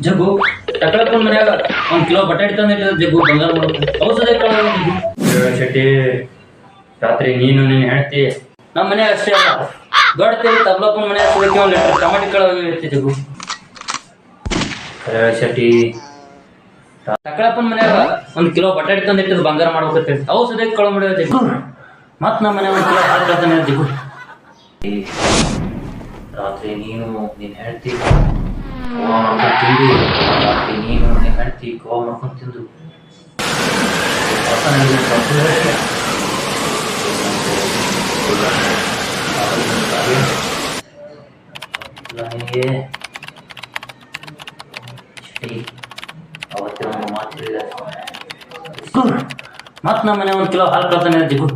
ಜಗ್ಗು ತಕೊಳಪ್ಪನ ಮನ್ಯಾಗ 1 ಕಿಲೋ ಬಟಾಟೆ ತಂದಿಟ್ಟಿದ ಜಗ್ಗು ಬಂಗಾರ ಮಾಡ್ಬೇಕು ಔಷಧ ಶೆಟ್ಟಿ ರಾತ್ರಿ ನೀನು ನೀನು ಹೇಳ್ತಿ ನಮ್ಮ ಮನ್ಯಾಗ ಅಷ್ಟೇ ಅಲ್ಲ ದೊಡ್ಡತೇಳಿ ತಬ್ಲಪ್ಪನ ಮನ್ಯಾಗ ಸುದಕ್ಕೆ 1 ಲೀಟರ್ ಟಮಾಟಿ ಕಾಳು ಹೇಳ್ತಿ ಜಗ್ಗು ಶೆಟ್ಟಿ ತಕೊಳಪ್ಪನ ಮನ್ಯಾಗ 1 ಕಿಲೋ ಬಟಾಟೆ ತಂದಿಟ್ಟಿದ ಬಂಗಾರ ಮಾಡ್ಬೇಕಂತೇಳಿ ಔಷಧಕ್ಕೆ ಕಳು ಮಾಡಿದ ಜಗ್ಗು ಮತ್ ನಮ್ಮ ಮನ್ಯಾಗ 1 ಕಿಲೋ ಹಾಲು ಕಳ್ತಾನೆ ಜಗ್ಗು ರಾತ್ರಿ ನೀನು ನೀನು ಹೇಳ್ತಿ ಗೋವಾ ಮಾಡ್ಕೊಂಡು ತಿಂದು ರಾತ್ರಿ ನೀನು ನೀನು ಹೇಳ್ತಿ ಗೋವಾ ಮಾಡ್ಕೊಂಡು ತಿಂದು ನನಗೆ ಅವತ್ತೇ ಒಂದು ಮಾತು ಹೇಳಿದ ಮತ್ ನಮ್ಮ ಮನೆ 1 ಕಿಲೋ ಹಾಲು ಕಳ್ತಾನೆ ಜಗ್ಗು